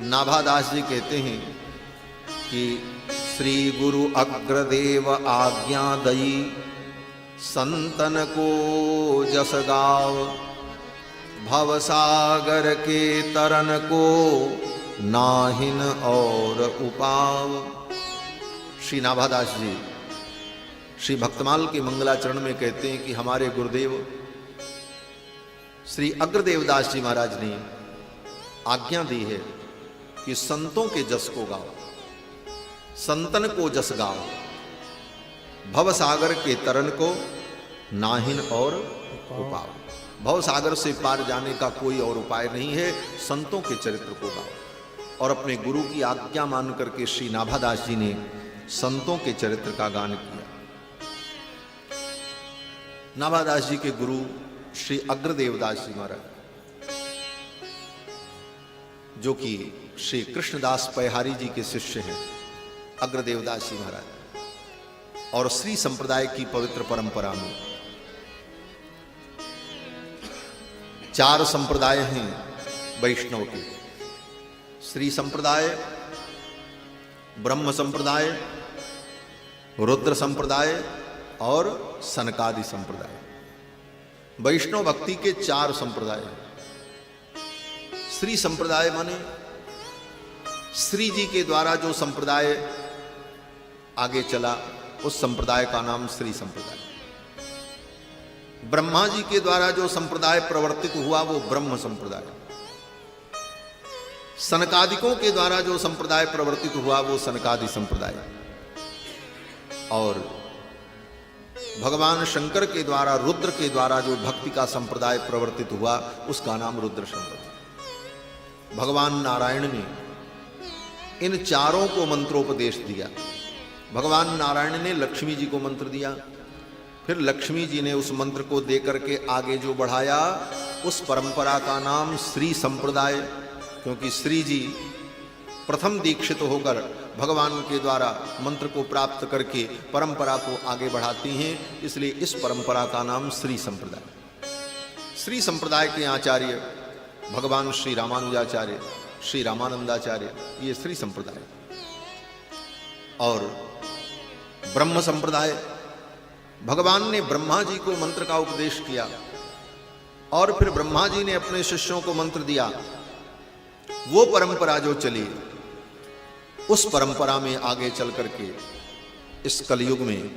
नाभादास जी कहते हैं कि श्री गुरु अग्रदेव आज्ञा दई संतन को जस गाव, भवसागर के तरन को नाहिन और उपाव। श्री नाभादास जी श्री भक्तमाल के मंगलाचरण में कहते हैं कि हमारे गुरुदेव श्री अग्रदेवदास जी महाराज ने आज्ञा दी है कि संतों के जस को गाओ, संतन को जस गाओ, भवसागर के तरन को नाहिन और उपाव। भवसागर से पार जाने का कोई और उपाय नहीं है, संतों के चरित्र को गाओ। और अपने गुरु की आज्ञा मान करके श्री नाभादास जी ने संतों के चरित्र का गान किया। नाभादास जी के गुरु श्री अग्रदेवदास जी महाराज, जो कि श्री कृष्णदास पैहारी जी के शिष्य हैं, अग्रदेवदास जी महाराज, और श्री संप्रदाय की पवित्र परंपरा में 4 संप्रदाय हैं वैष्णव के। श्री संप्रदाय, ब्रह्म संप्रदाय, रुद्र संप्रदाय और सनकादि संप्रदाय। वैष्णव भक्ति के 4 संप्रदाय हैं। श्री संप्रदाय माने श्री जी के द्वारा जो संप्रदाय आगे चला उस संप्रदाय का नाम श्री संप्रदाय। ब्रह्मा जी के द्वारा जो संप्रदाय प्रवर्तित हुआ वो ब्रह्म संप्रदाय। सनकादिकों के द्वारा जो संप्रदाय प्रवर्तित हुआ वो सनकादि संप्रदाय। और भगवान शंकर के द्वारा, रुद्र के द्वारा जो भक्ति का संप्रदाय प्रवर्तित हुआ उसका नाम रुद्र संप्रदाय। भगवान नारायण ने इन 4 को मंत्रोपदेश दिया। भगवान नारायण ने लक्ष्मी जी को मंत्र दिया, फिर लक्ष्मी जी ने उस मंत्र को देकर के आगे जो बढ़ाया उस परंपरा का नाम श्री संप्रदाय। क्योंकि श्री जी प्रथम दीक्षित होकर भगवान के द्वारा मंत्र को प्राप्त करके परंपरा को आगे बढ़ाती हैं, इसलिए इस परंपरा का नाम श्री संप्रदाय। श्री संप्रदाय के आचार्य भगवान श्री रामानुजाचार्य, श्री रामानंदाचार्य, ये श्री संप्रदाय। और ब्रह्म संप्रदाय, भगवान ने ब्रह्मा जी को मंत्र का उपदेश किया और फिर ब्रह्मा जी ने अपने शिष्यों को मंत्र दिया। वो परंपरा जो चली उस परंपरा में आगे चल करके इस कलयुग में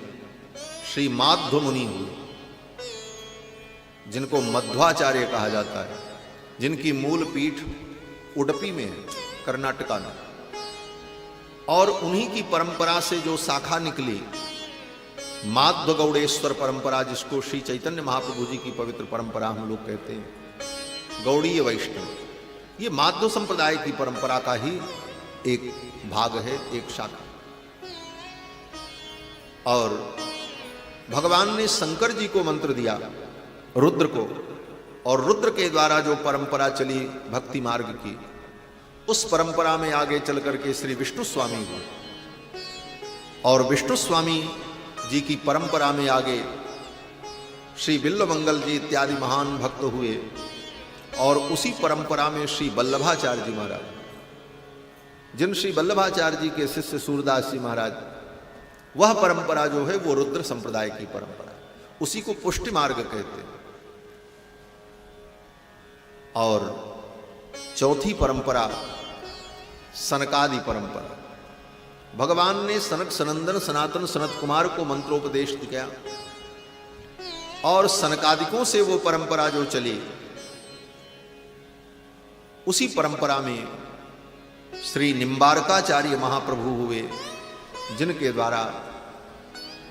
श्री माध्व मुनि हुए, जिनको मध्वाचार्य कहा जाता है, जिनकी मूल पीठ उडुपी में है, कर्नाटका में। और उन्हीं की परंपरा से जो शाखा निकली माध्व गौड़ेश्वर परंपरा, जिसको श्री चैतन्य महाप्रभु जी की पवित्र परंपरा हम लोग कहते हैं, गौड़ीय वैष्णव, ये माध्व संप्रदाय की परंपरा का ही एक भाग है, एक शाखा। और भगवान ने शंकर जी को मंत्र दिया, रुद्र को, और रुद्र के द्वारा जो परंपरा चली भक्ति मार्ग की, उस परंपरा में आगे चल करके श्री विष्णु स्वामी हुए। और विष्णु स्वामी जी की परंपरा में आगे श्री बिल्वमंगल जी इत्यादि महान भक्त हुए। और उसी परंपरा में श्री वल्लभाचार्य जी महाराज, जिन श्री वल्लभाचार्य जी के शिष्य सूरदास जी महाराज, वह परंपरा जो है वो रुद्र संप्रदाय की परंपरा, उसी को पुष्टि मार्ग कहते हैं। और चौथी परंपरा सनकादि परंपरा। भगवान ने सनक सनंदन सनातन सनत कुमार को मंत्रोपदेश दिया और सनकादिकों से वो परंपरा जो चली उसी परंपरा में श्री निम्बारकाचार्य महाप्रभु हुए, जिनके द्वारा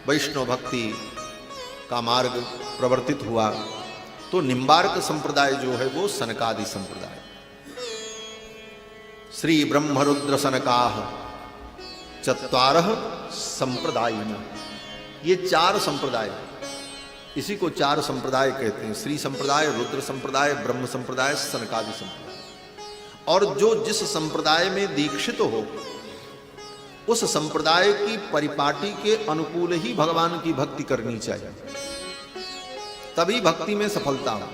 वैष्णव भक्ति का मार्ग प्रवर्तित हुआ। तो निम्बार्क संप्रदाय जो है वो सनकादि संप्रदाय। श्री ब्रह्मरुद्र सनकाह चत्वारः संप्रदायिन, ये 4 संप्रदाय, इसी को 4 संप्रदाय कहते हैं। श्री संप्रदाय, रुद्र संप्रदाय, ब्रह्म संप्रदाय, सनकादि संप्रदाय। और जो जिस संप्रदाय में दीक्षित हो उस संप्रदाय की परिपाटी के अनुकूल ही भगवान की भक्ति करनी चाहिए, तभी भक्ति में सफलता हो।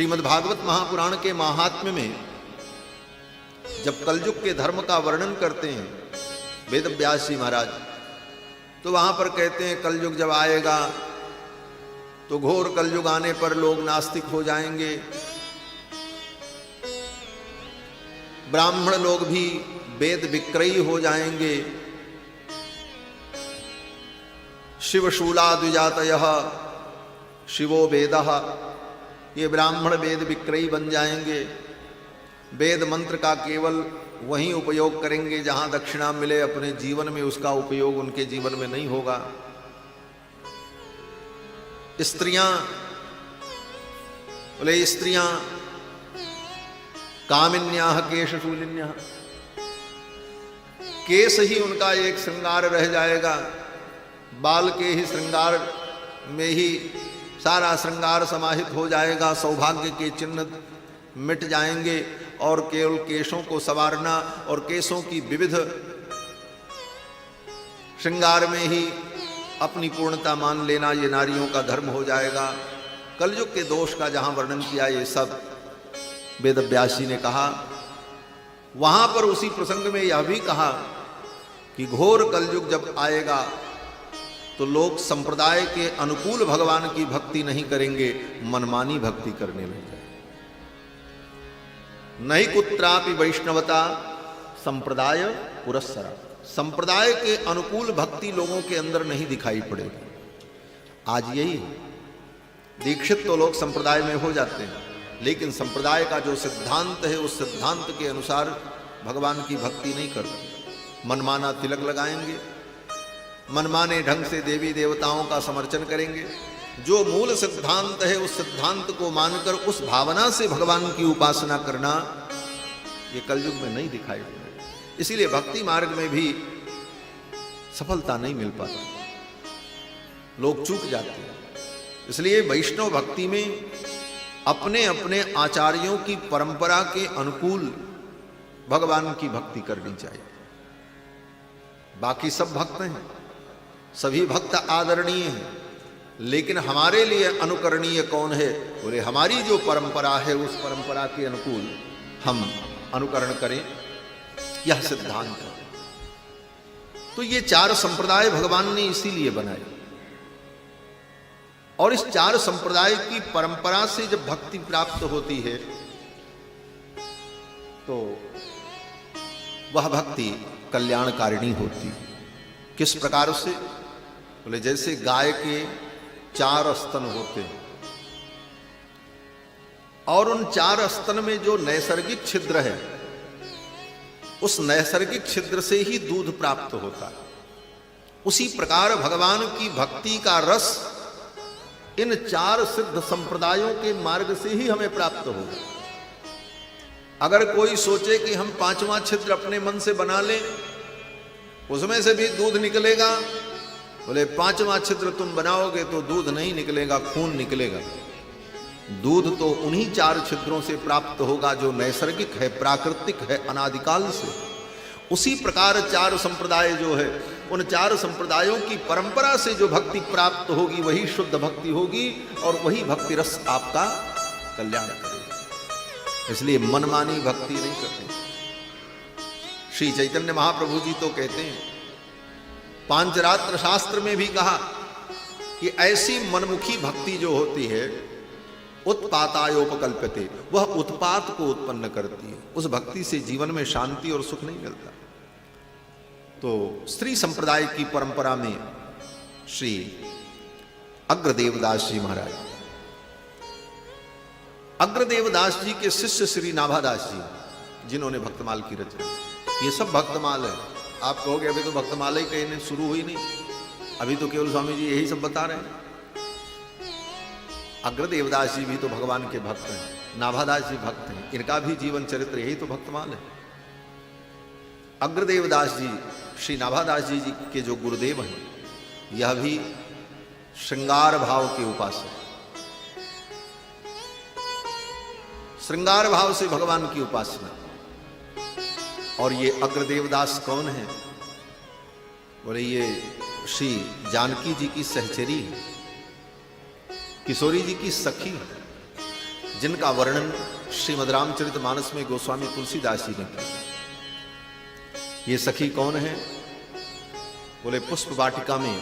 श्रीमद् भागवत महापुराण के महात्म्य में जब कलयुग के धर्म का वर्णन करते हैं वेद व्यास जी महाराज, तो वहां पर कहते हैं कलयुग जब आएगा तो घोर कलयुग आने पर लोग नास्तिक हो जाएंगे, ब्राह्मण लोग भी वेद विक्रयी हो जाएंगे, शिवशूला द्विजातयः शिवो वेदः, ये ब्राह्मण वेद विक्रयी बन जाएंगे, वेद मंत्र का केवल वहीं उपयोग करेंगे जहां दक्षिणा मिले, अपने जीवन में उसका उपयोग उनके जीवन में नहीं होगा। स्त्रियां बोले स्त्रियां कामिन्याः केशशूलिन्याः, केस ही उनका एक श्रृंगार रह जाएगा, बाल के ही श्रृंगार में ही सारा श्रृंगार समाहित हो जाएगा, सौभाग्य के चिन्ह मिट जाएंगे और केवल केशों को संवारना और केशों की विविध श्रृंगार में ही अपनी पूर्णता मान लेना ये नारियों का धर्म हो जाएगा। कलयुग के दोष का जहां वर्णन किया ये सब वेद व्यास जी ने कहा, वहां पर उसी प्रसंग में यह भी कहा कि घोर कलयुग जब आएगा तो लोग संप्रदाय के अनुकूल भगवान की भक्ति नहीं करेंगे, मनमानी भक्ति करने लग जाएंगे। नहीं कुत्रापि वैष्णवता संप्रदाय पुरस्सरा, संप्रदाय के अनुकूल भक्ति लोगों के अंदर नहीं दिखाई पड़ेगी। आज यही दीक्षित तो लोग संप्रदाय में हो जाते हैं, लेकिन संप्रदाय का जो सिद्धांत है उस सिद्धांत के अनुसार भगवान की भक्ति नहीं करते, मनमाना तिलक लगाएंगे, मनमाने ढंग से देवी देवताओं का समर्चन करेंगे। जो मूल सिद्धांत है उस सिद्धांत को मानकर उस भावना से भगवान की उपासना करना ये कलयुग में नहीं दिखाई देगा। इसीलिए भक्ति मार्ग में भी सफलता नहीं मिल पाती, लोग चूक जाते हैं। इसलिए वैष्णव भक्ति में अपने अपने आचार्यों की परंपरा के अनुकूल भगवान की भक्ति करनी चाहिए। बाकी सब भक्त हैं, सभी भक्त आदरणीय हैं, लेकिन हमारे लिए अनुकरणीय कौन है? बोले हमारी जो परंपरा है उस परंपरा के अनुकूल हम अनुकरण करें, यह सिद्धांत है। तो ये चार संप्रदाय भगवान ने इसीलिए बनाए, और इस चार संप्रदाय की परंपरा से जब भक्ति प्राप्त होती है तो वह भक्ति कल्याणकारिणी होती है। किस प्रकार से? बोले जैसे गाय के 4 स्तन होते हैं और उन 4 स्तन में जो नैसर्गिक छिद्र है उस नैसर्गिक छिद्र से ही दूध प्राप्त होता है, उसी प्रकार भगवान की भक्ति का रस इन 4 सिद्ध संप्रदायों के मार्ग से ही हमें प्राप्त होगा। अगर कोई सोचे कि हम 5वां छिद्र अपने मन से बना लें, उसमें से भी दूध निकलेगा, बोले 5वां छिद्र तुम बनाओगे तो दूध नहीं निकलेगा, खून निकलेगा। दूध तो उन्हीं 4 छिद्रों से प्राप्त होगा जो नैसर्गिक है, प्राकृतिक है, अनादिकाल से। उसी प्रकार 4 संप्रदाय जो है उन 4 संप्रदायों की परंपरा से जो भक्ति प्राप्त होगी वही शुद्ध भक्ति होगी और वही भक्ति रस आपका कल्याण करेगा। इसलिए मनमानी भक्ति नहीं करनी। श्री चैतन्य महाप्रभु जी तो कहते हैं, पांचरात्र शास्त्र में भी कहा कि ऐसी मनमुखी भक्ति जो होती है उत्पातायोपकल्प्यते, वह उत्पात को उत्पन्न करती है। उस भक्ति से जीवन में शांति और सुख नहीं मिलता। तो स्त्री संप्रदाय की परंपरा में श्री अग्रदेवदास जी महाराज, अग्रदेवदास जी के शिष्य श्री नाभादास जी जिन्होंने भक्तमाल की रचना, ये सब भक्तमाल है। आप कहोगे अभी तो भक्तमाला ही कहने शुरू हुई नहीं, अभी तो केवल स्वामी जी यही सब बता रहे हैं। अग्रदेवदास जी भी तो भगवान के भक्त हैं, नाभादास जी भक्त हैं, इनका भी जीवन चरित्र यही तो भक्तमाल है। अग्रदेवदास जी श्री नाभादास जी के जो गुरुदेव हैं, यह भी श्रृंगार भाव के उपासक, श्रृंगार भाव से भगवान की उपासना। और ये अग्रदेवदास कौन है? बोले ये श्री जानकी जी की सहचरी है, किशोरी जी की सखी है, जिनका वर्णन श्रीमद् रामचरितमानस में गोस्वामी तुलसीदास जी ने किया। ये सखी कौन है? बोले पुष्प वाटिका में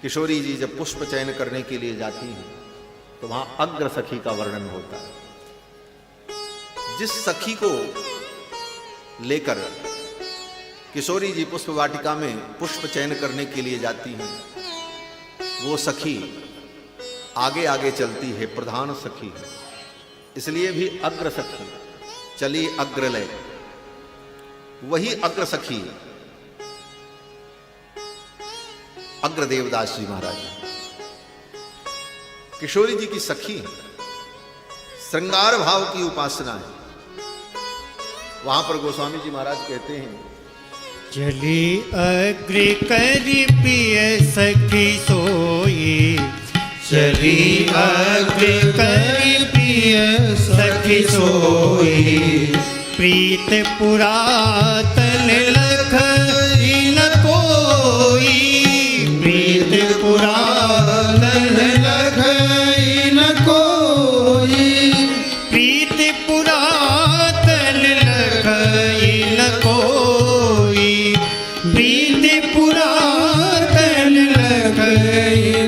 किशोरी जी जब पुष्प चयन करने के लिए जाती हैं तो वहां अग्र सखी का वर्णन होता है। जिस सखी को लेकर किशोरी जी पुष्प वाटिका में पुष्प चयन करने के लिए जाती हैं, वो सखी आगे आगे चलती है, प्रधान सखी है, इसलिए भी अग्र सखी, चली अग्रलय। वही अग्र सखी अग्र देवदास जी महाराज, किशोरी जी की सखी, श्रृंगार भाव की उपासना है। वहां पर गोस्वामी जी महाराज कहते हैं, चली अग्र करि प्रिय सखी सोई, चली अग्र करि प्रिय सखी सोई, प्रीत पुरातन लख न कोई, प्रीत पुरातन लख न कोई, प्रीत पुरातन लख न कोई, प्रीत पुरातन लख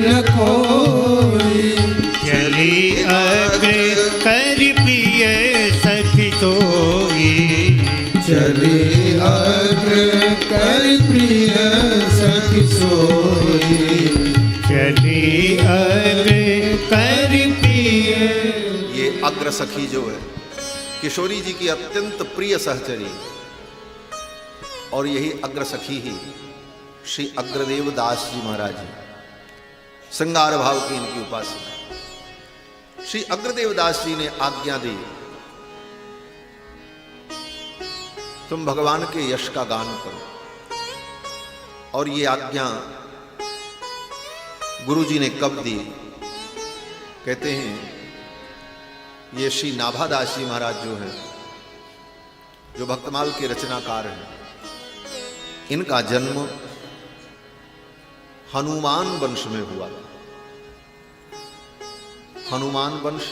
न कोई, चली अग्र करि प्रिय सखी सोई, चली अग्र करि प्रिय सखी सोई, चली अग्र करि प्रिय। ये अग्र सखी जो है किशोरी जी की अत्यंत प्रिय सहचरी, और यही अग्र सखी ही श्री अग्रदेव दास जी महाराज हैं। श्रृंगार भाव की इनकी उपासना। श्री अग्रदेव दास जी ने आज्ञा दी, तुम भगवान के यश का गान करो। और ये आज्ञा गुरु जी ने कब दी? कहते हैं ये श्री नाभादास जी महाराज जो हैं, जो भक्तमाल के रचनाकार हैं, इनका जन्म हनुमान वंश में हुआ। हनुमान वंश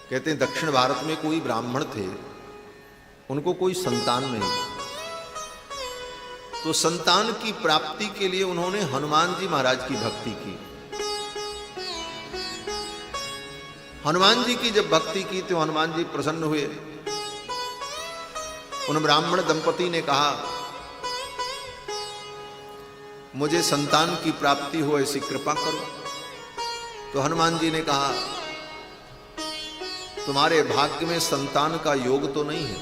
कहते हैं दक्षिण भारत में कोई ब्राह्मण थे, उनको कोई संतान नहीं, तो संतान की प्राप्ति के लिए उन्होंने हनुमान जी महाराज की भक्ति की। हनुमान जी की जब भक्ति की तो हनुमान जी प्रसन्न हुए। उन ब्राह्मण दंपति ने कहा, मुझे संतान की प्राप्ति हो ऐसी कृपा करो। तो हनुमान जी ने कहा, तुम्हारे भाग्य में संतान का योग तो नहीं है,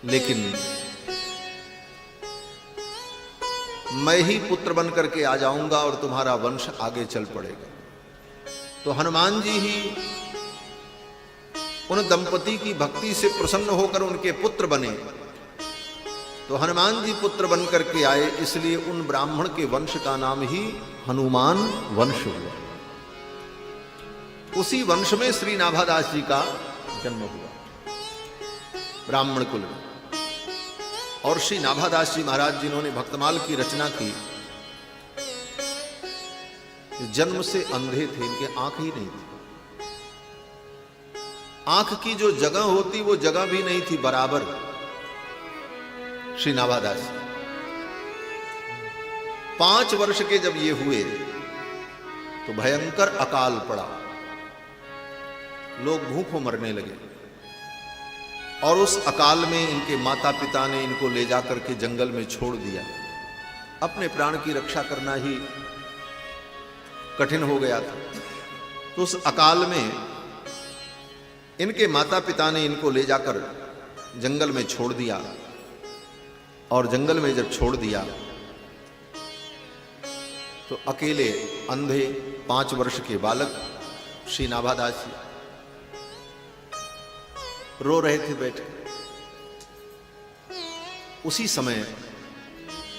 लेकिन मैं ही पुत्र बन करके आ जाऊंगा और तुम्हारा वंश आगे चल पड़ेगा। तो हनुमान जी ही उन दंपति की भक्ति से प्रसन्न होकर उनके पुत्र बने। तो हनुमान जी पुत्र बन करके आए, इसलिए उन ब्राह्मण के वंश का नाम ही हनुमान वंश हुआ। उसी वंश में श्री नाभादास जी का जन्म हुआ, ब्राह्मण कुल में। और श्री नाभादास जी महाराज जिन्होंने भक्तमाल की रचना की, जन्म से अंधे थे, इनके आंख ही नहीं थी। आंख की जो जगह होती वो जगह भी नहीं थी बराबर। श्री नाभादास 5 वर्ष के जब ये हुए तो भयंकर अकाल पड़ा, लोग भूखों मरने लगे। और उस अकाल में इनके माता पिता ने इनको ले जाकर के जंगल में छोड़ दिया। अपने प्राण की रक्षा करना ही कठिन हो गया था। तो उस अकाल में इनके माता पिता ने इनको ले जाकर जंगल में छोड़ दिया। और जंगल में जब छोड़ दिया तो अकेले अंधे 5 वर्ष के बालक श्री नाभादास जी रो रहे थे बैठ। उसी समय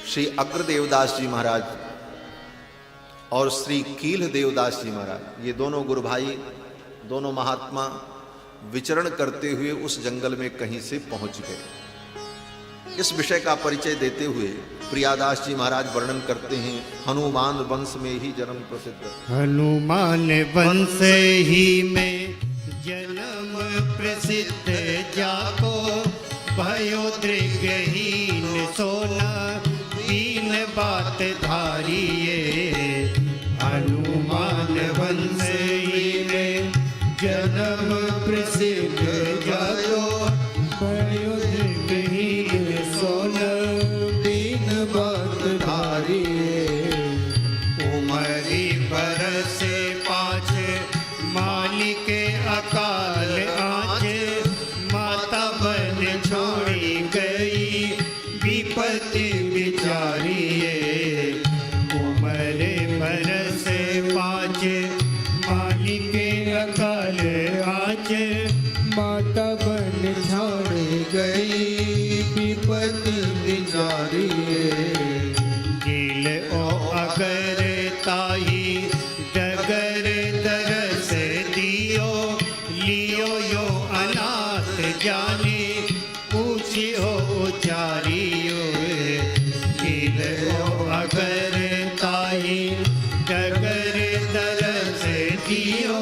श्री अग्रदेवदास जी महाराज और श्री कील देवदास जी महाराज, ये दोनों गुरु भाई, दोनों महात्मा विचरण करते हुए उस जंगल में कहीं से पहुंच गए। इस विषय का परिचय देते हुए प्रियादास जी महाराज वर्णन करते हैं, हनुमान वंश में ही जन्म प्रसिद्ध। हनुमान वंश ही में जन्म प्रसिद्ध, जाको भयो दृगहीन सोना दीन बात धारिये। हनुमान वंश ही में जन्म प्रसिद्ध, जाको भयो दृगहीन सोना दीन बात धारिये। उमरी बरस 5 मालिक अकाल आँच, माता बन छोड़ी गई विपत्ति बिचारिये। उमर बरस 5 मालिक अकाल आँच, माता बन छोड़ी गई विपत्ति बिचारिये। दिल ओ अगर ताही डगर दरस दियो, लियो यो अनाथ जाने पूछियो उचारियो। दिल ओ अगर ताही डगर दरस दियो,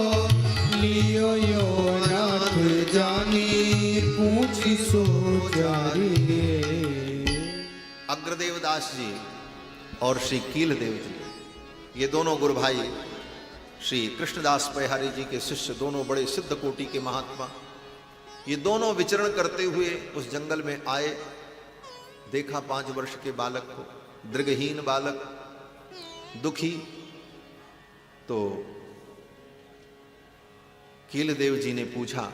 लियो यो नाथ जानी पूछी सोचारिये। अग्रदेवदास जी और श्री कीलदेव जी, ये दोनों गुरु भाई श्री कृष्णदास पैहारी जी के शिष्य, दोनों बड़े सिद्ध कोटि के महात्मा, ये दोनों विचरण करते हुए उस जंगल में आए। देखा 5 वर्ष के बालक को, दृगहीन बालक, दुखी। तो कीलदेव जी ने पूछा,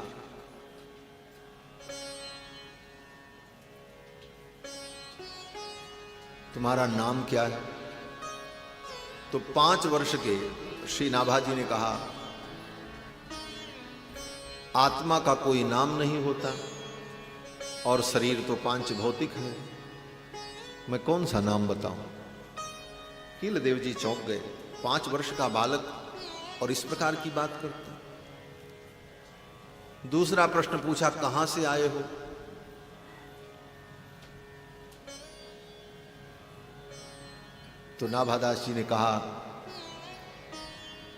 तुम्हारा नाम क्या है? तो 5 वर्ष के श्री नाभाजी ने कहा, आत्मा का कोई नाम नहीं होता और शरीर तो 5 भौतिक है, मैं कौन सा नाम बताऊं? कीलदेव जी चौंक गए। 5 वर्ष का बालक और इस प्रकार की बात करता। दूसरा प्रश्न पूछा, कहां से आए हो? तो नाभादास जी ने कहा,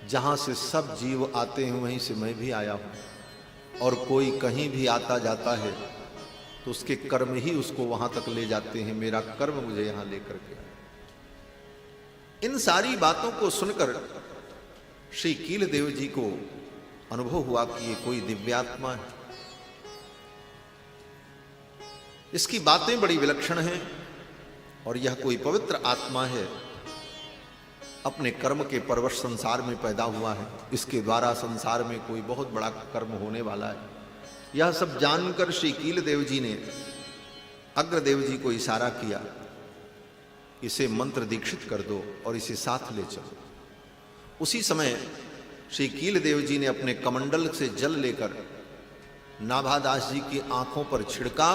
जहां से सब जीव आते हैं वहीं से मैं भी आया हूं, और कोई कहीं भी आता जाता है तो उसके कर्म ही उसको वहां तक ले जाते हैं, मेरा कर्म मुझे यहां लेकर के। इन सारी बातों को सुनकर श्री कीलदेव जी को अनुभव हुआ कि ये कोई दिव्यात्मा है, इसकी बातें बड़ी विलक्षण हैं और यह कोई पवित्र आत्मा है, अपने कर्म के परवश संसार में पैदा हुआ है, इसके द्वारा संसार में कोई बहुत बड़ा कर्म होने वाला है। यह सब जानकर श्री कीलदेव जी ने अग्रदेव जी को इशारा किया, इसे मंत्र दीक्षित कर दो और इसे साथ ले चलो। उसी समय श्री कीलदेव जी ने अपने कमंडल से जल लेकर नाभादास जी की आंखों पर छिड़का।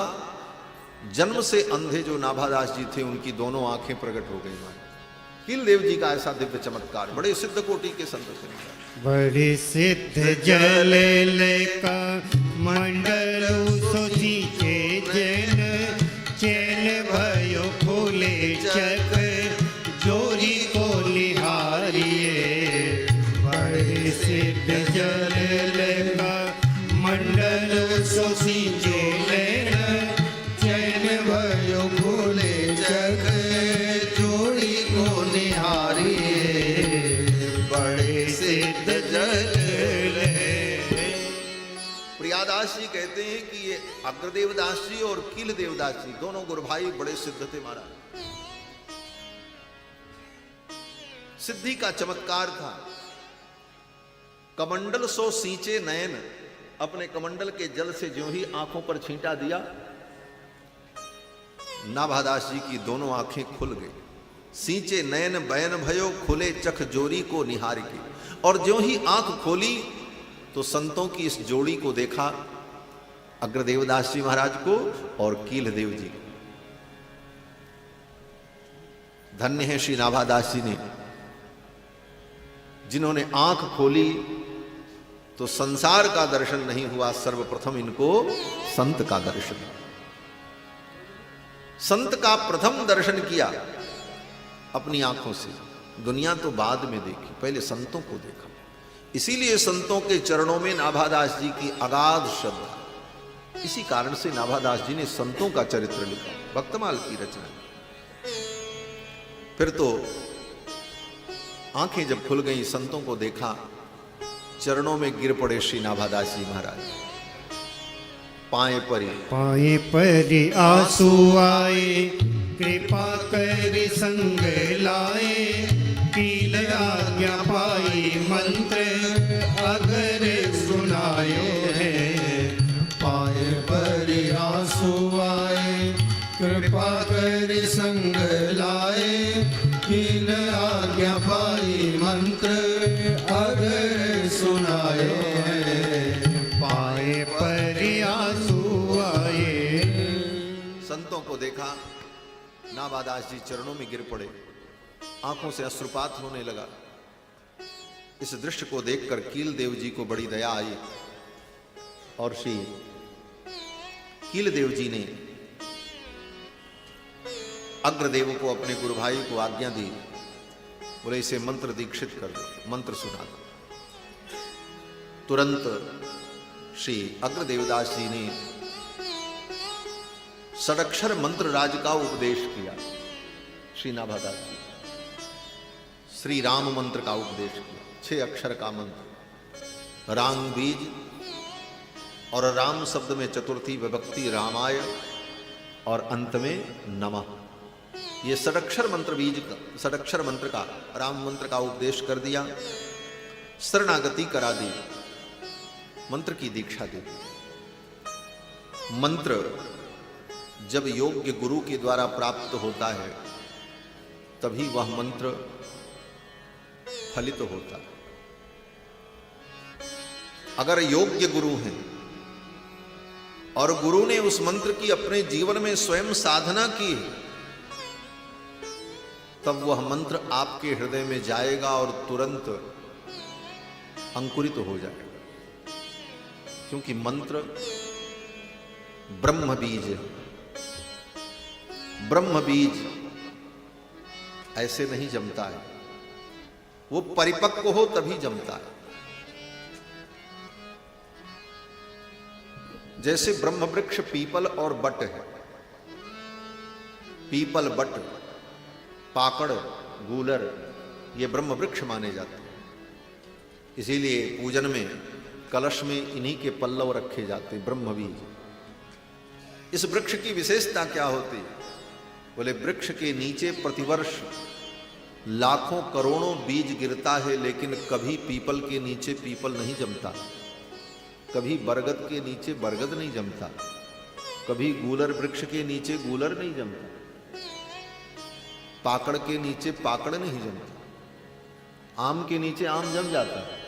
जन्म से अंधे जो नाभादास जी थे उनकी दोनों आंखें प्रकट हो गई। कीलदेव जी का ऐसा दिव्य चमत्कार, बड़े सिद्ध कोटि के संत थे। बड़े सिद्ध जल लेका मंडल सोची के जन, चैन भयो फूले चक जोरी को निहारिये। बड़े सिद्ध जल लेका मंडल सोची के जन, चैन भयो फूले जग जोड़ी को निहारिये। बड़े सिद्ध जल प्रियादास जी कहते हैं कि ये अग्रदेवदास जी और कीलदेवदास जी दोनों गुरु भाई बड़े सिद्ध थे महाराज। सिद्धि का चमत्कार था। कमंडल सो सींचे नयन, अपने कमंडल के जल से ज्यों ही आंखों पर छींटा दिया, नाभादास जी की दोनों आंखें खुल गई। सींचे नयन बयन भयो, खुले चख जोरी को निहार के। और ज्यों ही आंख खोली तो संतों की इस जोड़ी को देखा, अग्रदेवदास जी महाराज को और कीलदेव जी। धन्य है श्री नाभादास जी ने, जिन्होंने आंख खोली तो संसार का दर्शन नहीं हुआ, सर्वप्रथम इनको संत का दर्शन, संत का प्रथम दर्शन किया। अपनी आंखों से। दुनिया तो बाद में देखी, पहले संतों को देखा। इसीलिए संतों के चरणों में नाभादास जी की अगाध श्रद्धा। इसी कारण से नाभादास जी ने संतों का चरित्र लिखा, भक्तमाल की रचना। फिर तो आंखें जब खुल गई, संतों को देखा, चरणों में गिर पड़े श्री नाभादास जी महाराज। पाए परी आंसू आए, कृपा कर संग लाए, कील आज्ञा पाई मंत्र अगर सुनायो है। पाए पर आंसू आए, कृपा कर संग लाए, कील आज्ञा पाई मंत्र अगर सुनायो है। पाए पर आंसू आए। संतों को देखा, नाभादास जी चरणों में गिर पड़े, आंखों से अश्रुपात होने लगा। इस दृश्य को देखकर कील देव जी को बड़ी दया आई और श्री कील देव जी ने अग्रदेव को, अपने गुरु भाई को आज्ञा दी, बोले इसे मंत्र दीक्षित कर दो, मंत्र सुना दो। तुरंत श्री अग्रदेवदास जी ने षडक्षर मंत्र राज का उपदेश किया। श्री नाभादास जी श्री राम मंत्र का उपदेश किया, 6 अक्षर का मंत्र, रांग बीज, और राम शब्द में चतुर्थी विभक्ति रामाय, और अंत में नमः। ये षडक्षर मंत्र बीज का, षडक्षर मंत्र का, राम मंत्र का उपदेश कर दिया, शरणागति करा दी, मंत्र की दीक्षा दे दी। मंत्र जब योग्य गुरु के द्वारा प्राप्त होता है तभी वह मंत्र फलित होता है। अगर योग्य गुरु हैं और गुरु ने उस मंत्र की अपने जीवन में स्वयं साधना की, तब वह मंत्र आपके हृदय में जाएगा और तुरंत अंकुरित हो जाएगा। क्योंकि मंत्र ब्रह्म बीज है। ब्रह्म बीज ऐसे नहीं जमता है, वो परिपक्व हो तभी जमता है। जैसे ब्रह्म वृक्ष पीपल और बट है, पीपल, बट, पाकड़, गूलर, ये ब्रह्म वृक्ष माने जाते हैं। इसीलिए पूजन में कलश में इन्हीं के पल्लव रखे जाते, ब्रह्म बीज। इस वृक्ष की विशेषता क्या होती है? बोले वृक्ष के नीचे प्रतिवर्ष लाखों करोड़ों बीज गिरता है, लेकिन कभी पीपल के नीचे पीपल नहीं जमता, कभी बरगद के नीचे बरगद नहीं जमता, कभी गूलर वृक्ष के नीचे गूलर नहीं जमता, पाकड़ के नीचे पाकड़ नहीं जमता, आम के नीचे आम जम जाता है,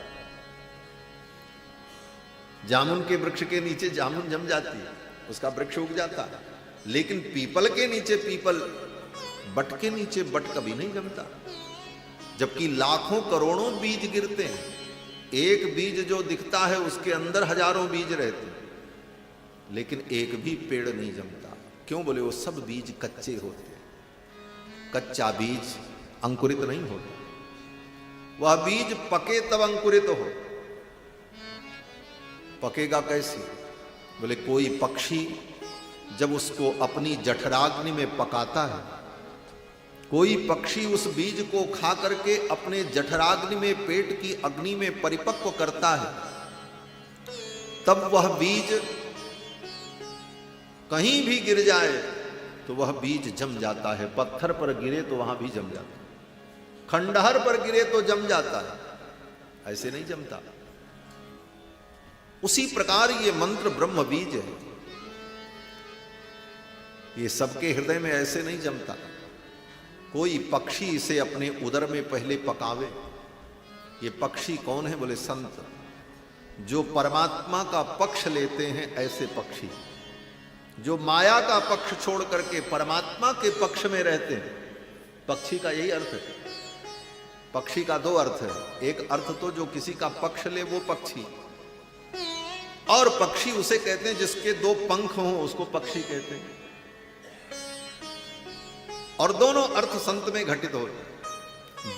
जामुन के वृक्ष के नीचे जामुन जम जाती है, उसका वृक्ष उग जाता है। लेकिन पीपल के नीचे पीपल, बट के नीचे बट कभी नहीं जमता। जबकि लाखों करोड़ों बीज गिरते हैं, एक बीज जो दिखता है उसके अंदर हजारों बीज रहते हैं, लेकिन एक भी पेड़ नहीं जमता। क्यों? बोले वो सब बीज कच्चे होते हैं। कच्चा बीज अंकुरित नहीं होता, वह बीज पके तब अंकुरित हो। पकेगा कैसे? बोले कोई पक्षी जब उसको अपनी जठराग्नि में पकाता है, कोई पक्षी उस बीज को खा करके अपने जठराग्नि में, पेट की अग्नि में परिपक्व करता है, तब वह बीज कहीं भी गिर जाए तो वह बीज जम जाता है। पत्थर पर गिरे तो वहां भी जम जाता है, खंडहर पर गिरे तो जम जाता है, ऐसे नहीं जमता। उसी प्रकार ये मंत्र ब्रह्म बीज है, ये सबके हृदय में ऐसे नहीं जमता। कोई पक्षी इसे अपने उदर में पहले पकावे। ये पक्षी कौन है? बोले संत, जो परमात्मा का पक्ष लेते हैं, ऐसे पक्षी जो माया का पक्ष छोड़ करके परमात्मा के पक्ष में रहते हैं। पक्षी का यही अर्थ है। पक्षी का 2 अर्थ है। एक अर्थ तो जो किसी का पक्ष ले वो पक्षी, और पक्षी उसे कहते हैं जिसके 2 पंख हों, उसको पक्षी कहते हैं। और दोनों अर्थ संत में घटित हो,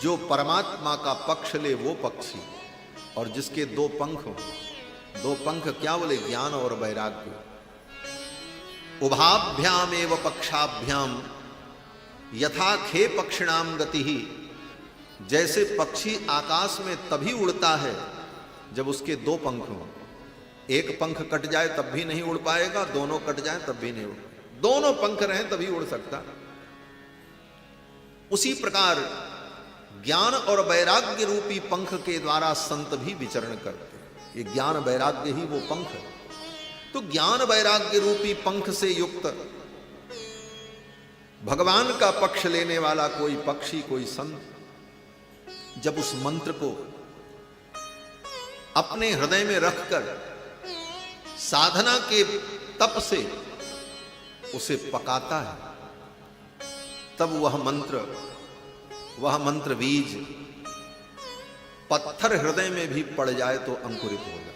जो परमात्मा का पक्ष ले वो पक्षी, और जिसके दो पंख हो। दो पंख क्या बोले? ज्ञान और वैराग्य। उभाभ्याम एव पक्षाभ्याम यथा खे पक्षिणाम गति ही। जैसे पक्षी आकाश में तभी उड़ता है जब उसके दो पंख हों। एक पंख कट जाए तब भी नहीं उड़ पाएगा, दोनों कट जाए तब भी नहीं उड़, दोनों पंख रहें तभी उड़ सकता। उसी प्रकार ज्ञान और वैराग्य रूपी पंख के द्वारा संत भी विचरण करते हैं। ये ज्ञान वैराग्य ही वो पंख है। तो ज्ञान वैराग्य रूपी पंख से युक्त भगवान का पक्ष लेने वाला कोई पक्षी, कोई संत, जब उस मंत्र को अपने हृदय में रखकर साधना के तप से उसे पकाता है, तब वह मंत्र बीज पत्थर हृदय में भी पड़ जाए तो अंकुरित हो जाए।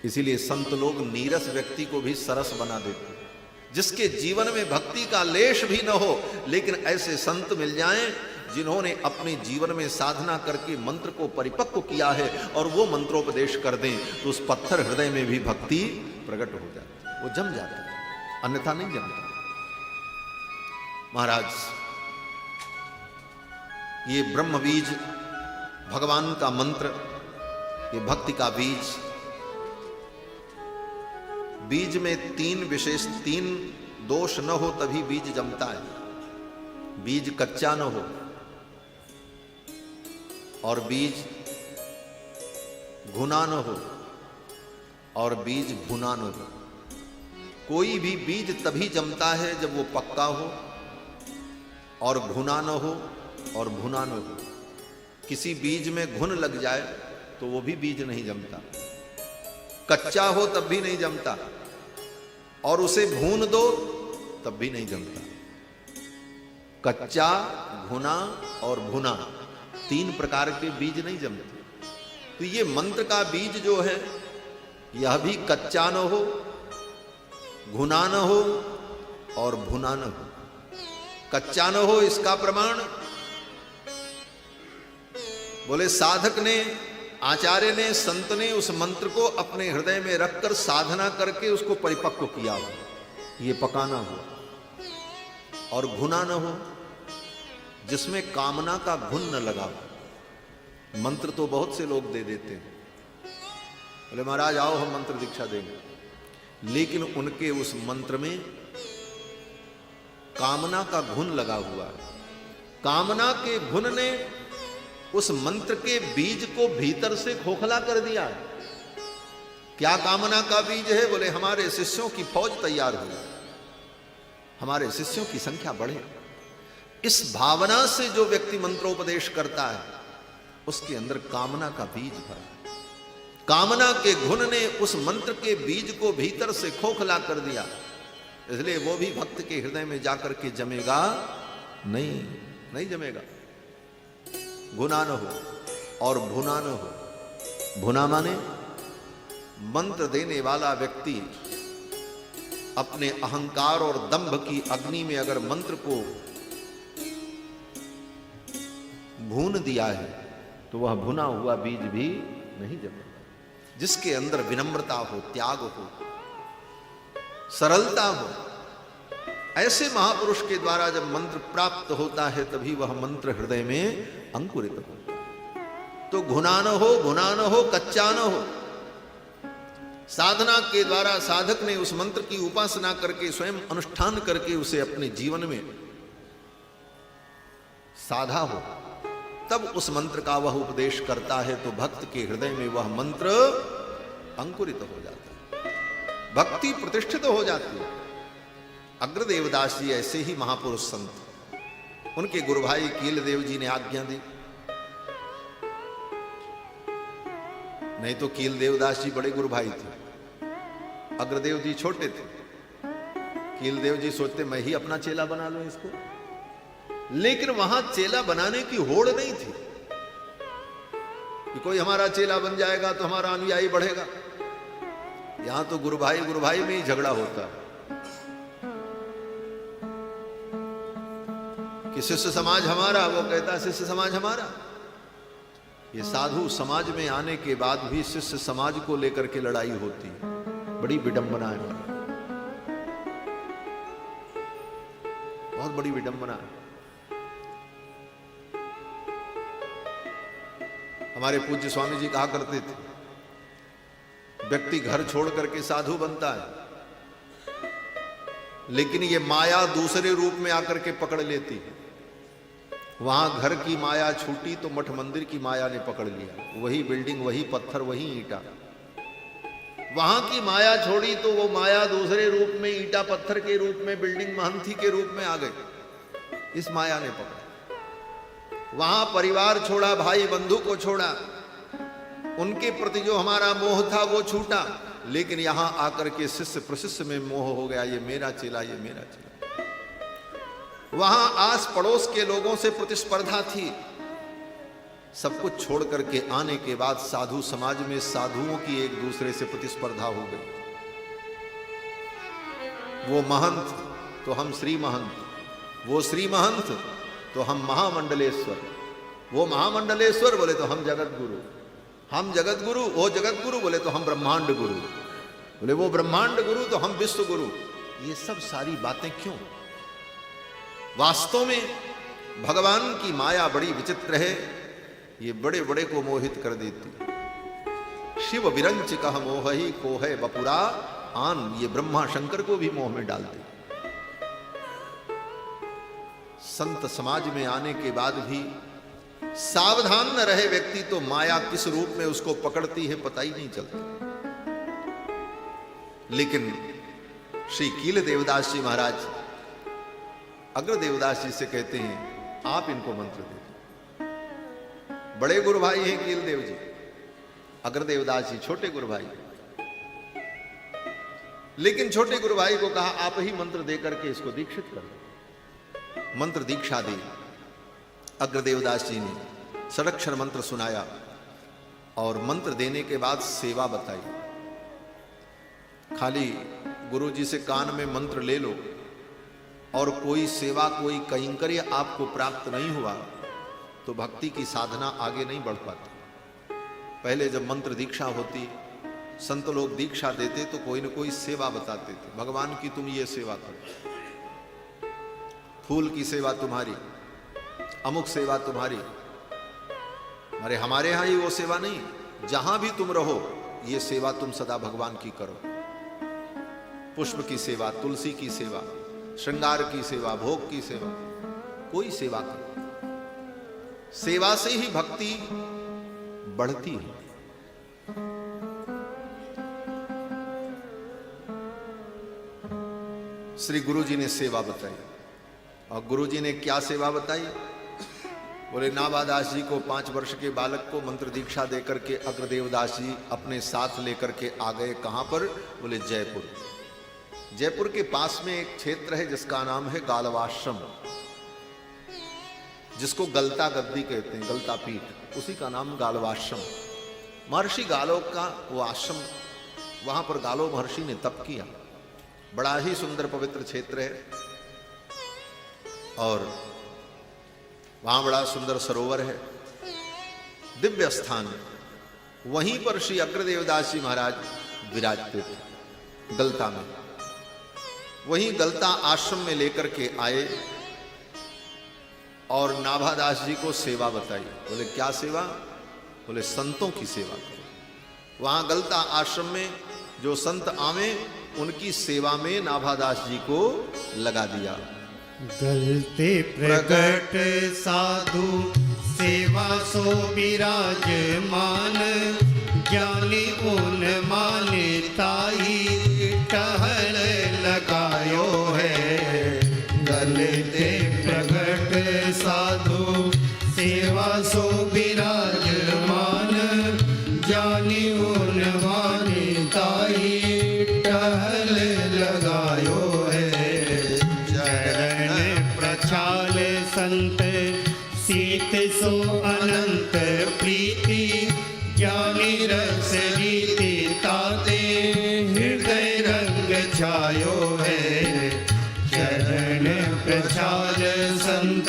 इसीलिए संत लोग नीरस व्यक्ति को भी सरस बना देते हैं। जिसके जीवन में भक्ति का लेश भी न हो, लेकिन ऐसे संत मिल जाएं जिन्होंने अपने जीवन में साधना करके मंत्र को परिपक्व किया है और वो मंत्रोपदेश कर दें, तो उस पत्थर हृदय में भी भक्ति प्रकट हो जाती है, वो जम जाता है, अन्यथा नहीं जमता। महाराज, ये ब्रह्म बीज, भगवान का मंत्र, ये भक्ति का बीज, बीज में तीन दोष न हो तभी बीज जमता है। बीज कच्चा न हो, और बीज घुना न हो, और बीज भुना न हो। कोई भी बीज तभी जमता है जब वो पक्का हो, और घुना न हो, और भुना न हो। किसी बीज में घुन लग जाए तो वो भी बीज नहीं जमता। कच्चा हो तब भी नहीं जमता, और उसे भून दो तब भी नहीं जमता। कच्चा, घुना और भुना, तीन प्रकार के बीज नहीं जमते। तो ये मंत्र का बीज जो है, यह भी कच्चा न हो, घुना न हो और भुना न हो। कच्चा न हो इसका प्रमाण बोले साधक ने, आचार्य ने, संत ने उस मंत्र को अपने हृदय में रखकर साधना करके उसको परिपक्व किया हो, ये पकाना हो। और घुना न हो, जिसमें कामना का घुन न लगा हो। मंत्र तो बहुत से लोग दे देते हैं, बोले महाराज आओ हम मंत्र दीक्षा देंगे, लेकिन उनके उस मंत्र में कामना का घुन लगा हुआ है। कामना के घुन ने उस मंत्र के बीज को भीतर से खोखला कर दिया है। क्या कामना का बीज है? बोले हमारे शिष्यों की फौज तैयार हो, हमारे शिष्यों की संख्या बढ़े। इस भावना से जो व्यक्ति मंत्रोपदेश करता है, उसके अंदर कामना का बीज भरा। कामना के घुन ने उस मंत्र के बीज को भीतर से खोखला कर दिया, इसलिए वो भी भक्त के हृदय में जाकर के जमेगा नहीं जमेगा। गुना न हो और भुना न हो। भुना माने मंत्र देने वाला व्यक्ति अपने अहंकार और दंभ की अग्नि में अगर मंत्र को भून दिया है तो वह भुना हुआ बीज भी नहीं जमेगा। जिसके अंदर विनम्रता हो, त्याग हो, सरलता हो, ऐसे महापुरुष के द्वारा जब मंत्र प्राप्त होता है तभी वह मंत्र हृदय में अंकुरित होता है। तो घुना न हो, भुना न हो, कच्चा न हो। साधना के द्वारा साधक ने उस मंत्र की उपासना करके, स्वयं अनुष्ठान करके उसे अपने जीवन में साधा हो, तब उस मंत्र का वह उपदेश करता है तो भक्त के हृदय में वह मंत्र अंकुरित हो जाता है, भक्ति प्रतिष्ठित हो जाती है। अग्रदेवदास जी ऐसे ही महापुरुष संत, उनके गुरु भाई कीलदेव जी ने आज्ञा दी। नहीं तो कीलदेवदास जी बड़े गुरु भाई थे, अग्रदेव जी छोटे थे। कीलदेव जी सोचते मैं ही अपना चेला बना लूं इसको, लेकिन वहां चेला बनाने की होड़ नहीं थी कि कोई हमारा चेला बन जाएगा तो हमारा अनुयायी बढ़ेगा। यहां तो गुरु भाई में ही झगड़ा होता है। कि शिष्य समाज हमारा, वो कहता है शिष्य समाज हमारा। ये साधु समाज में आने के बाद भी शिष्य समाज को लेकर के लड़ाई होती है। बड़ी विडंबना है, बहुत बड़ी विडंबना है। हमारे पूज्य स्वामी जी कहा करते थे, व्यक्ति घर छोड़ करके साधु बनता है, लेकिन ये माया दूसरे रूप में आकर के पकड़ लेती है। वहां घर की माया छूटी तो मठ मंदिर की माया ने पकड़ लिया। वही बिल्डिंग, वही पत्थर, वही ईंटा। वहां की माया छोड़ी तो वो माया दूसरे रूप में, ईंटा पत्थर के रूप में, बिल्डिंग महंथी के रूप में आ गई। इस माया ने पकड़ा। वहां परिवार छोड़ा, भाई बंधु को छोड़ा, उनके प्रति जो हमारा मोह था वो छूटा। लेकिन यहां आकर के शिष्य प्रशिष्य में मोह हो गया, ये मेरा चेला, ये मेरा चेला। वहां आस पड़ोस के लोगों से प्रतिस्पर्धा थी। सब कुछ छोड़ करके आने के बाद साधु समाज में साधुओं की एक दूसरे से प्रतिस्पर्धा हो गई। वो महंत तो हम श्री महंत, वो श्री महंत तो हम महामंडलेश्वर, वो महामंडलेश्वर बोले तो हम जगत गुरु, हम जगत गुरु, वो जगत गुरु बोले तो हम ब्रह्मांड गुरु, बोले वो ब्रह्मांड गुरु तो हम विश्व गुरु। ये सब सारी बातें क्यों? वास्तव में भगवान की माया बड़ी विचित्र है। ये बड़े बड़े को मोहित कर देती। शिव विरंच कह मोह ही को है बपुरा आन, ये ब्रह्मा शंकर को भी मोह में डाल दे। संत समाज में आने के बाद भी सावधान न रहे व्यक्ति तो माया किस रूप में उसको पकड़ती है पता ही नहीं चलता। लेकिन श्री कील देवदास जी महाराज अग्र देवदास जी से कहते हैं, आप इनको मंत्र दे। बड़े गुरु भाई हैं कील देव जी, अग्र देवदास जी छोटे गुरु भाई। लेकिन छोटे गुरु भाई को कहा, आप ही मंत्र दे करके इसको दीक्षित कर दो। मंत्र दीक्षा दी। अग्र देवदास जी ने षडक्षर मंत्र सुनाया और मंत्र देने के बाद सेवा बताई। खाली गुरु जी से कान में मंत्र ले लो और कोई सेवा, कोई कैंकर्य आपको प्राप्त नहीं हुआ तो भक्ति की साधना आगे नहीं बढ़ पाती। पहले जब मंत्र दीक्षा होती, संत लोग दीक्षा देते तो कोई न कोई सेवा बताते थे। भगवान की तुम ये सेवा करो, फूल की सेवा तुम्हारी, अमुक सेवा तुम्हारी। अरे हमारे यहां ही वो सेवा नहीं, जहां भी तुम रहो ये सेवा तुम सदा भगवान की करो। पुष्प की सेवा, तुलसी की सेवा, श्रृंगार की सेवा, भोग की सेवा, कोई सेवा करो। सेवा से ही भक्ति बढ़ती है। श्री गुरु जी ने सेवा बताई। और गुरु जी ने क्या सेवा बताई? बोले नाभादास जी को 5 वर्ष के बालक को मंत्र दीक्षा देकर के अग्रदेवदास जी अपने साथ लेकर के आ गए। कहां पर? बोले जयपुर। जयपुर के पास में एक क्षेत्र है जिसका नाम है गालवाश्रम, जिसको गलता गद्दी कहते हैं, गलता पीठ, उसी का नाम गालवाश्रम। महर्षि गालो का वो आश्रम, वहां पर गालो महर्षि ने तप किया। बड़ा ही सुंदर पवित्र क्षेत्र है और वहां बड़ा सुंदर सरोवर है, दिव्य स्थान। वहीं पर श्री अग्रदेवदास जी महाराज विराजते थे, गलता में। वहीं गलता आश्रम में लेकर के आए और नाभादास जी को सेवा बताई। बोले क्या सेवा? बोले संतों की सेवा करो। वहां गलता आश्रम में जो संत आवे उनकी सेवा में नाभादास जी को लगा दिया। गलते प्रगट साधु सेवा सो विराजमान, ज्ञानी उन माने ताई टहल लगायो है। गलते प्रगट साधु सेवा सो विराजमान, ज्ञानी उन माने ताई टहल लगायो है। चरण प्रचाल संत सीत सो अनंत प्रीति, ज्ञानी रस रीति ताते हृदय रंग छायो है। चरण प्रचाल संत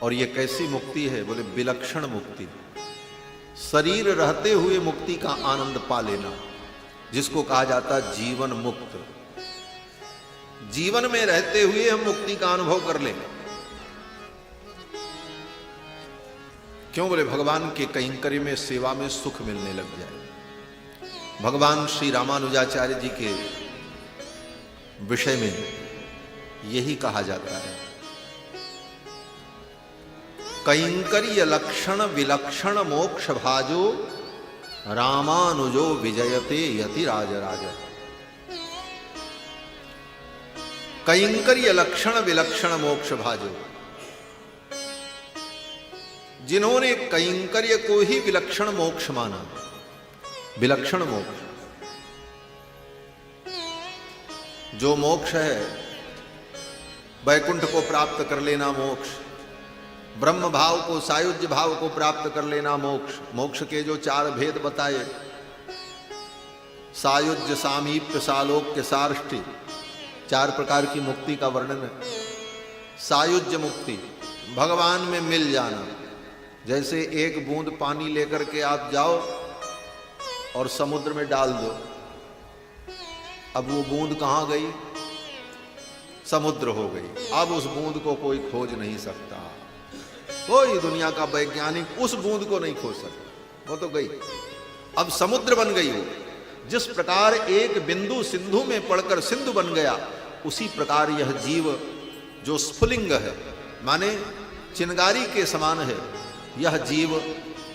और ये कैसी मुक्ति है? बोले विलक्षण मुक्ति। शरीर रहते हुए मुक्ति का आनंद पा लेना, जिसको कहा जाता है जीवन मुक्त। जीवन में रहते हुए हम मुक्ति का अनुभव कर लें। क्यों? बोले भगवान के कैंकर्य में, सेवा में सुख मिलने लग जाए। भगवान श्री रामानुजाचार्य जी के विषय में यही कहा जाता है, कैंकर्य लक्षण विलक्षण मोक्ष भाजो रामानुजो विजयते यति राजराज। कैंकर्य लक्षण विलक्षण मोक्ष भाजो, जिन्होंने कैंकर्य को ही विलक्षण मोक्ष माना। विलक्षण मोक्ष, जो मोक्ष है वैकुंठ को प्राप्त कर लेना मोक्ष, ब्रह्म भाव को, सायुज्य भाव को प्राप्त कर लेना मोक्ष। मोक्ष के जो 4 भेद बताए, सायुज्य, सामीप्य, सालोक्य, सार्ष्टि, 4 प्रकार की मुक्ति का वर्णन है। सायुज्य मुक्ति, भगवान में मिल जाना। जैसे एक बूंद पानी लेकर के आप जाओ और समुद्र में डाल दो, अब वो बूंद कहां गई? समुद्र हो गई। अब उस बूंद को कोई खोज नहीं सकता, कोई दुनिया का वैज्ञानिक उस बूंद को नहीं खोज सकता, वो तो गई। अब समुद्र बन गई वो। जिस प्रकार एक बिंदु सिंधु में पड़कर सिंधु बन गया, उसी प्रकार यह जीव जो स्फुलिंग है, माने चिनगारी के समान है, यह जीव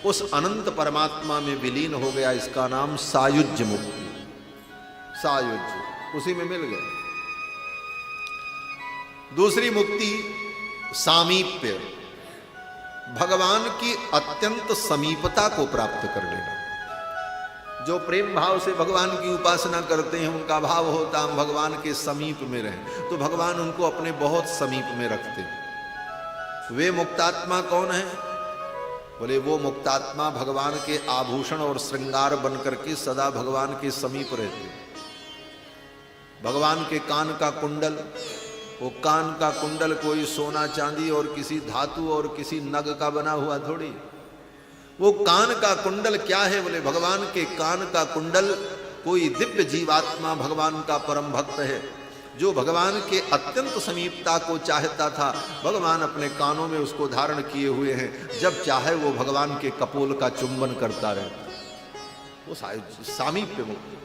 उस अनंत परमात्मा में विलीन हो गया। इसका नाम सायुज्य मुक्ति। सायुज्य, उसी में मिल गया। दूसरी मुक्ति सामीप्य, भगवान की अत्यंत समीपता को प्राप्त कर लेना। जो प्रेम भाव से भगवान की उपासना करते हैं, उनका भाव होता हम भगवान के समीप में रहें, तो भगवान उनको अपने बहुत समीप में रखते हैं। वे मुक्तात्मा कौन है? बोले वो मुक्तात्मा भगवान के आभूषण और श्रृंगार बनकर के सदा भगवान के समीप रहते। भगवान के कान का कुंडल, वो कान का कुंडल कोई सोना चांदी और किसी धातु और किसी नग का बना हुआ थोड़ी। वो कान का कुंडल क्या है? बोले भगवान के कान का कुंडल कोई दिव्य जीवात्मा भगवान का परम भक्त है, जो भगवान के अत्यंत समीपता को चाहता था। भगवान अपने कानों में उसको धारण किए हुए हैं, जब चाहे वो भगवान के कपोल का चुंबन करता रहता। वो सामीप्य मुक्ति।